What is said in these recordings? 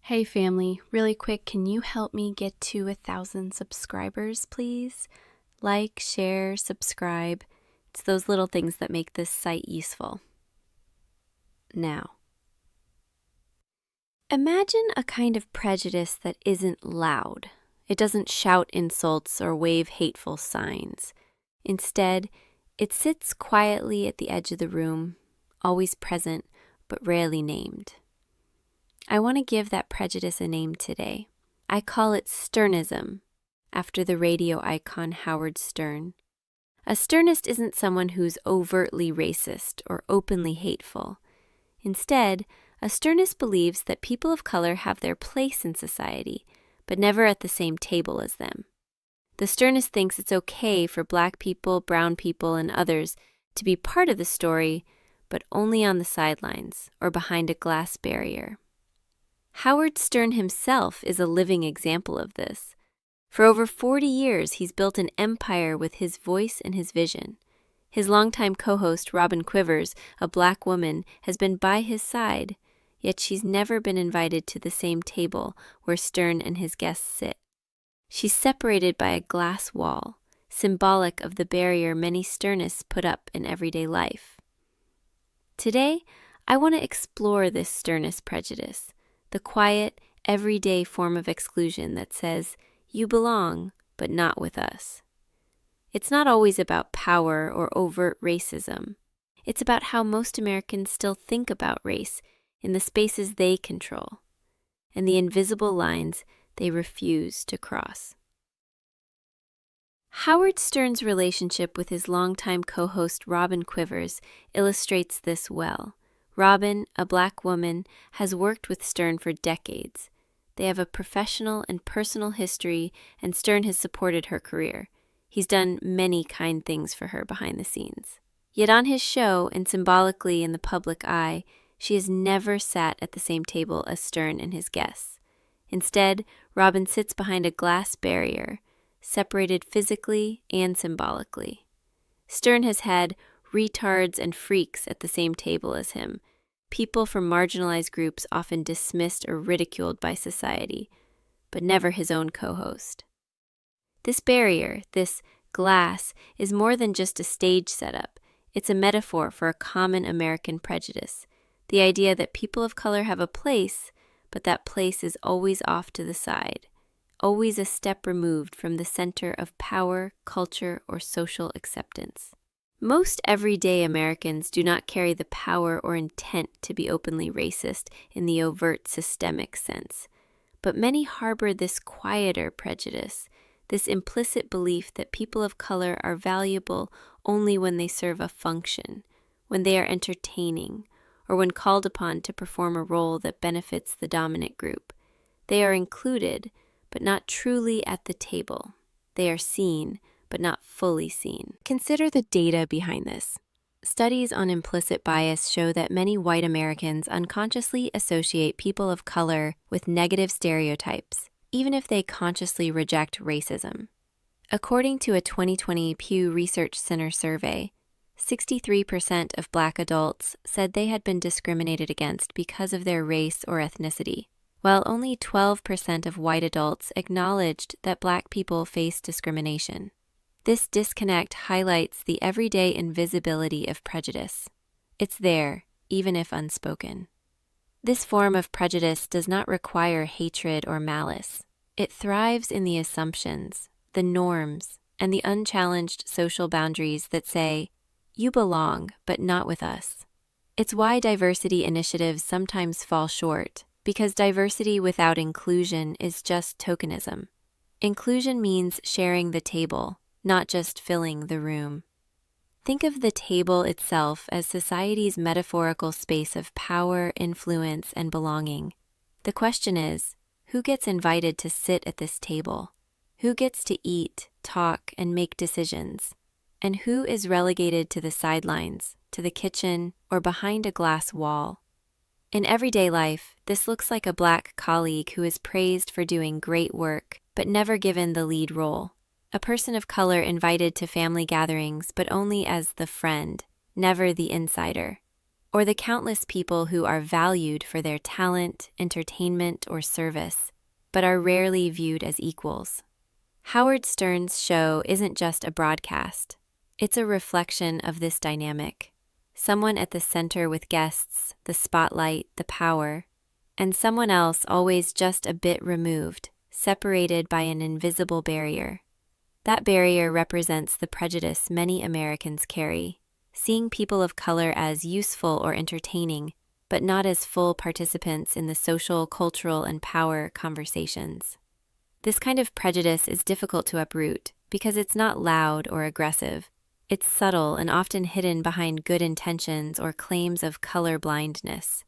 Hey family, really quick, can you help me get to 1,000 subscribers, please? Like, share, subscribe. It's those little things that make this site useful. Now, imagine a kind of prejudice that isn't loud. It doesn't shout insults or wave hateful signs. Instead, it sits quietly at the edge of the room, always present, but rarely named. I want to give that prejudice a name today. I call it Sternism, after the radio icon Howard Stern. A Sternist isn't someone who's overtly racist or openly hateful. Instead, a Sternist believes that people of color have their place in society, but never at the same table as them. The Sternist thinks it's okay for Black people, brown people, and others to be part of the story, but only on the sidelines or behind a glass barrier. Howard Stern himself is a living example of this. For over 40 years, he's built an empire with his voice and his vision. His longtime co-host, Robin Quivers, a Black woman, has been by his side, yet she's never been invited to the same table where Stern and his guests sit. She's separated by a glass wall, symbolic of the barrier many Sternists put up in everyday life. Today, I want to explore this Sternist prejudice, the quiet, everyday form of exclusion that says, you belong, but not with us. It's not always about power or overt racism. It's about how most Americans still think about race in the spaces they control, and the invisible lines they refuse to cross. Howard Stern's relationship with his longtime co-host Robin Quivers illustrates this well. Robin, a Black woman, has worked with Stern for decades. They have a professional and personal history, and Stern has supported her career. He's done many kind things for her behind the scenes. Yet on his show, and symbolically in the public eye, she has never sat at the same table as Stern and his guests. Instead, Robin sits behind a glass barrier, separated physically and symbolically. Stern has had retards and freaks at the same table as him, people from marginalized groups often dismissed or ridiculed by society, but never his own co-host. This barrier, this glass, is more than just a stage setup. It's a metaphor for a common American prejudice, the idea that people of color have a place, but that place is always off to the side, always a step removed from the center of power, culture, or social acceptance. Most everyday Americans do not carry the power or intent to be openly racist in the overt systemic sense, but many harbor this quieter prejudice, this implicit belief that people of color are valuable only when they serve a function, when they are entertaining, or when called upon to perform a role that benefits the dominant group. They are included, but not truly at the table. They are seen, but not fully seen. Consider the data behind this. Studies on implicit bias show that many white Americans unconsciously associate people of color with negative stereotypes, even if they consciously reject racism. According to a 2020 Pew Research Center survey, 63% of Black adults said they had been discriminated against because of their race or ethnicity, while only 12% of white adults acknowledged that Black people face discrimination. This disconnect highlights the everyday invisibility of prejudice. It's there, even if unspoken. This form of prejudice does not require hatred or malice. It thrives in the assumptions, the norms, and the unchallenged social boundaries that say, you belong, but not with us. It's why diversity initiatives sometimes fall short, because diversity without inclusion is just tokenism. Inclusion means sharing the table, not just filling the room. Think of the table itself as society's metaphorical space of power, influence, and belonging. The question is, who gets invited to sit at this table? Who gets to eat, talk, and make decisions? And who is relegated to the sidelines, to the kitchen, or behind a glass wall? In everyday life, this looks like a Black colleague who is praised for doing great work, but never given the lead role. A person of color invited to family gatherings, but only as the friend, never the insider. or the countless people who are valued for their talent, entertainment, or service, but are rarely viewed as equals. Howard Stern's show isn't just a broadcast. It's a reflection of this dynamic. Someone at the center with guests, the spotlight, the power, and someone else always just a bit removed, separated by an invisible barrier. That barrier represents the prejudice many Americans carry, seeing people of color as useful or entertaining, but not as full participants in the social, cultural, and power conversations. This kind of prejudice is difficult to uproot because it's not loud or aggressive. It's subtle and often hidden behind good intentions or claims of color blindness.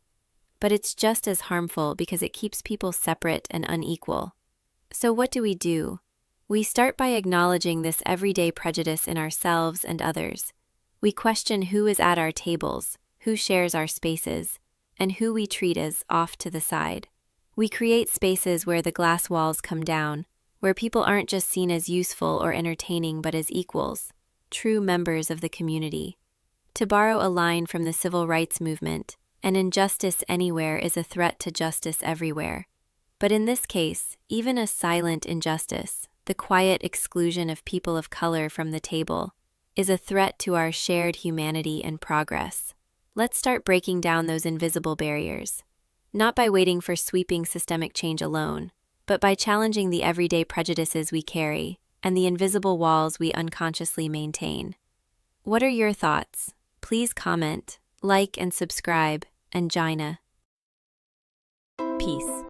But it's just as harmful because it keeps people separate and unequal. So what do? We start by acknowledging this everyday prejudice in ourselves and others. We question who is at our tables, who shares our spaces, and who we treat as off to the side. We create spaces where the glass walls come down, where people aren't just seen as useful or entertaining but as equals, true members of the community. To borrow a line from the civil rights movement, an injustice anywhere is a threat to justice everywhere. But in this case, even a silent injustice, the quiet exclusion of people of color from the table, is a threat to our shared humanity and progress. Let's start breaking down those invisible barriers. Not by waiting for sweeping systemic change alone, but by challenging the everyday prejudices we carry and the invisible walls we unconsciously maintain. What are your thoughts? Please comment, like, and subscribe, and Gina. Peace.